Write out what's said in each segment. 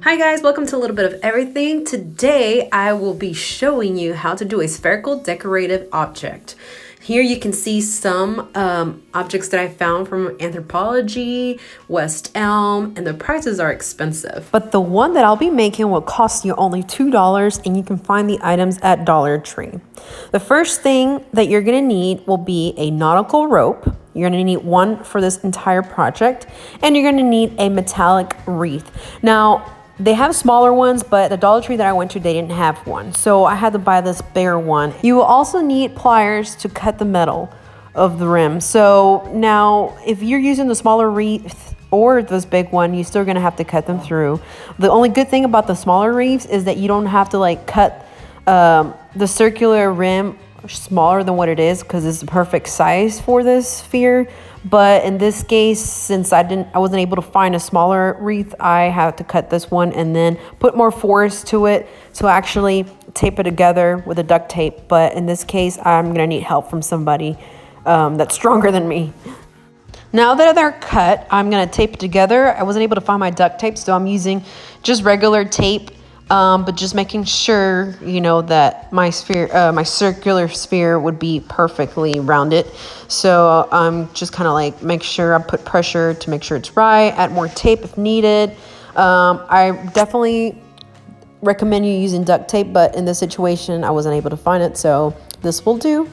Hi guys, welcome to a little bit of everything. Today I will be showing you how to do a spherical decorative object. Here you can see some objects that I found from Anthropologie, West Elm, and the prices are expensive. But the one that I'll be making will cost you only $2 and you can find the items at Dollar Tree. The first thing that you're gonna need will be a nautical rope. You're gonna need one for this entire project, and you're gonna need a metallic wreath. Now, they have smaller ones, but the Dollar Tree that I went to, they didn't have one. So I had to buy this bigger one. You will also need pliers to cut the metal of the rim. So now if you're using the smaller wreath or this big one, you're still gonna have to cut them through. The only good thing about the smaller wreaths is that you don't have to like cut the circular rim smaller than what it is, because it's the perfect size for this sphere. But in this case, since I wasn't able to find a smaller wreath, I had to cut this one and then put more force to it to actually tape it together with a duct tape. But in this case, I'm gonna need help from somebody that's stronger than me. Now that they're cut, I'm gonna tape it together. I wasn't able to find my duct tape, so I'm using just regular tape. But just making sure, you know, that my sphere, my circular sphere would be perfectly rounded. So I'm just kind of like make sure I put pressure to make sure it's right. Add more tape if needed. I definitely recommend you using duct tape, but in this situation, I wasn't able to find it, so this will do.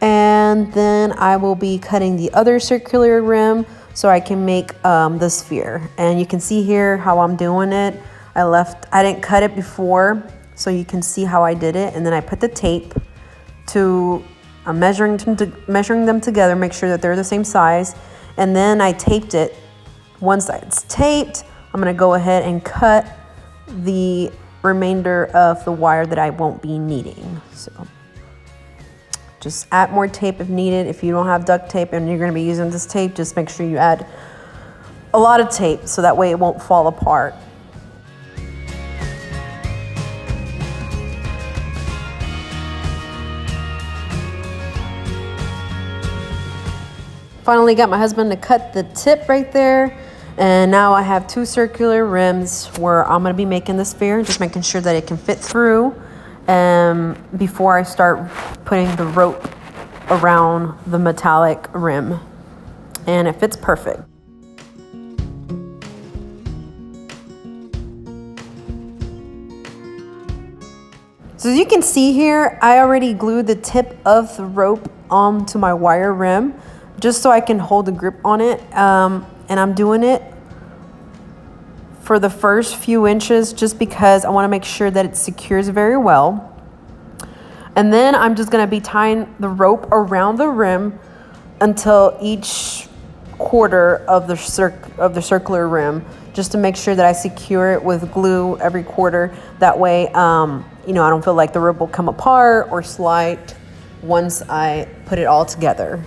And then I will be cutting the other circular rim so I can make the sphere. And you can see here how I'm doing it. I didn't cut it before, so you can see how I did it. And then I put the tape I'm measuring them together, make sure that they're the same size. And then I taped it. Once it's taped, I'm gonna go ahead and cut the remainder of the wire that I won't be needing. So just add more tape if needed. If you don't have duct tape and you're gonna be using this tape, just make sure you add a lot of tape so that way it won't fall apart. Finally got my husband to cut the tip right there. And now I have two circular rims where I'm gonna be making the sphere, just making sure that it can fit through before I start putting the rope around the metallic rim. And it fits perfect. So as you can see here, I already glued the tip of the rope onto my wire rim, just so I can hold the grip on it. And I'm doing it for the first few inches just because I want to make sure that it secures very well. And then I'm just going to be tying the rope around the rim until each quarter of the circular rim, just to make sure that I secure it with glue every quarter. That way, you know, I don't feel like the rope will come apart or slide once I put it all together.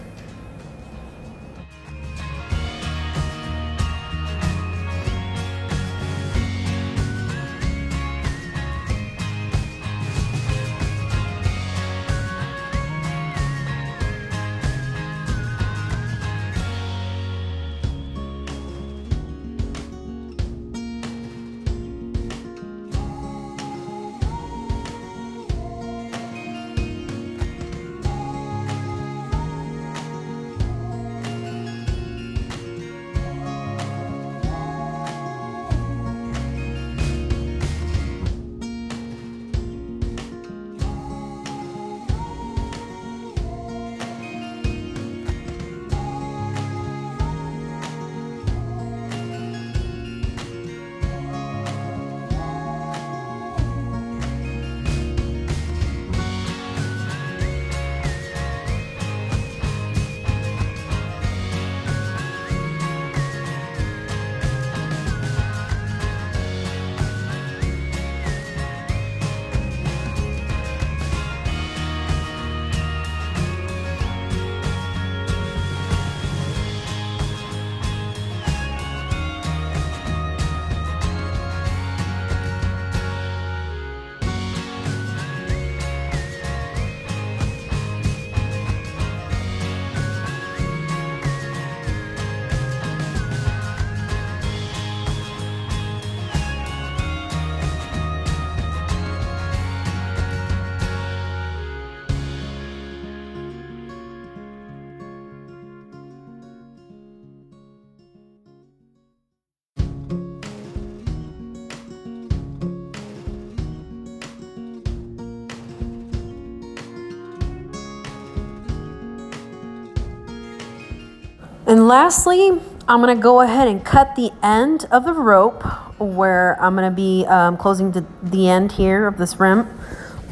And lastly, I'm gonna go ahead and cut the end of the rope where I'm gonna be closing the end here of this rim.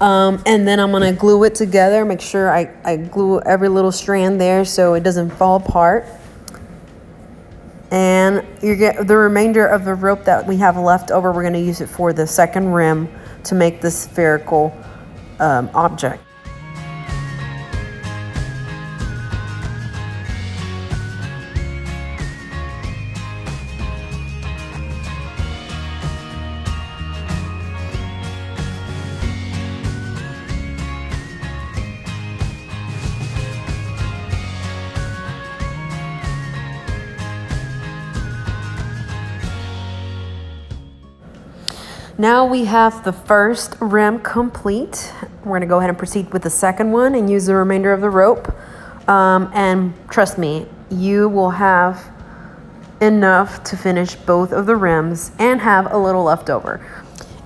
And then I'm gonna glue it together, make sure I glue every little strand there so it doesn't fall apart. And you get the remainder of the rope that we have left over. We're gonna use it for the second rim to make this spherical object. Now we have the first rim complete. We're gonna go ahead and proceed with the second one and use the remainder of the rope. And trust me, you will have enough to finish both of the rims and have a little left over.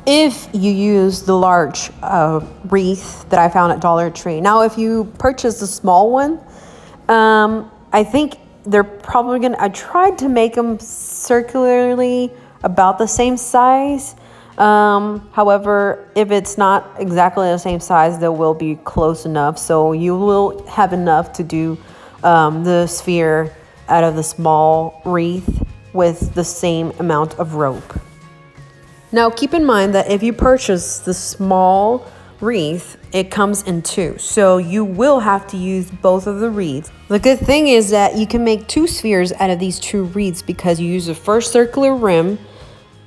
If you use the large wreath that I found at Dollar Tree. Now, if you purchase the small one, I think they're probably gonna, I tried to make them circularly about the same size. However, if it's not exactly the same size, they will be close enough. So you will have enough to do the sphere out of the small wreath with the same amount of rope. Now keep in mind that if you purchase the small wreath, it comes in two. So you will have to use both of the wreaths. The good thing is that you can make two spheres out of these two wreaths because you use the first circular rim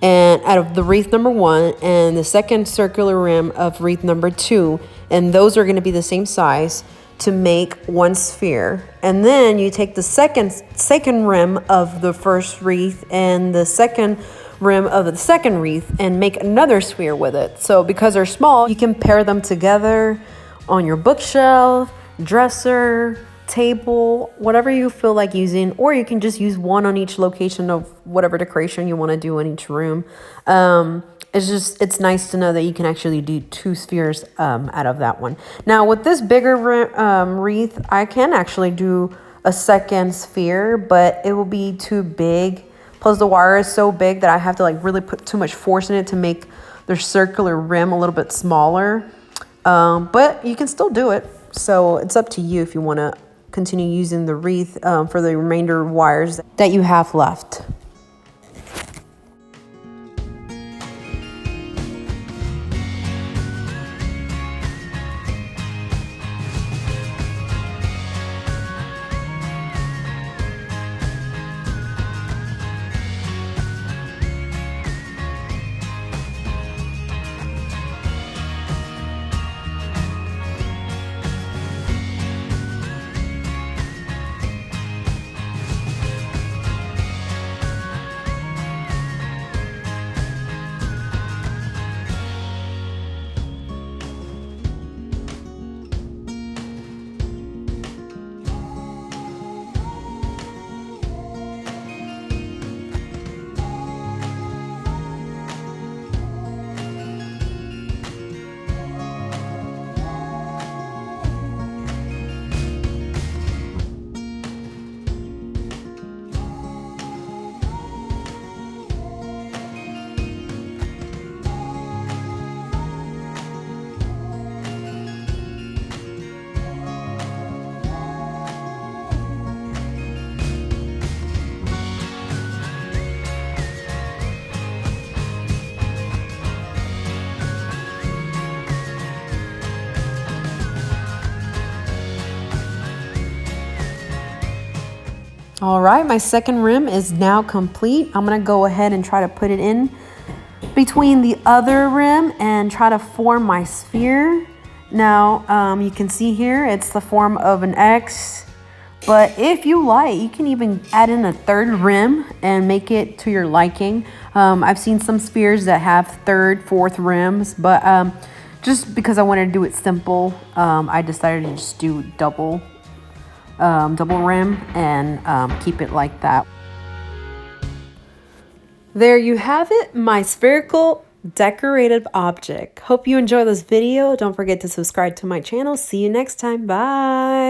and out of the wreath number 1 and the second circular rim of wreath number 2, and those are going to be the same size to make one sphere. And then you take the second rim of the first wreath and the second rim of the second wreath and make another sphere with it. So because they're small, you can pair them together on your bookshelf, dresser, table, whatever you feel like using, or you can just use one on each location of whatever decoration you want to do in each room. It's nice to know that you can actually do two spheres out of that one. Now with this bigger wreath, I can actually do a second sphere, but it will be too big. Plus the wire is so big that I have to like really put too much force in it to make the circular rim a little bit smaller. But you can still do it. So it's up to you if you want to continue using the wreath for the remainder of wires that you have left. All right, my second rim is now complete. I'm gonna go ahead and try to put it in between the other rim and try to form my sphere. Now, you can see here, it's the form of an X, but if you like, you can even add in a third rim and make it to your liking. I've seen some spheres that have third, fourth rims, but just because I wanted to do it simple, I decided to just do double rim and keep it like that. There you have it, my spherical decorative object. Hope you enjoy this video. Don't forget to subscribe to my channel. See you next time. Bye.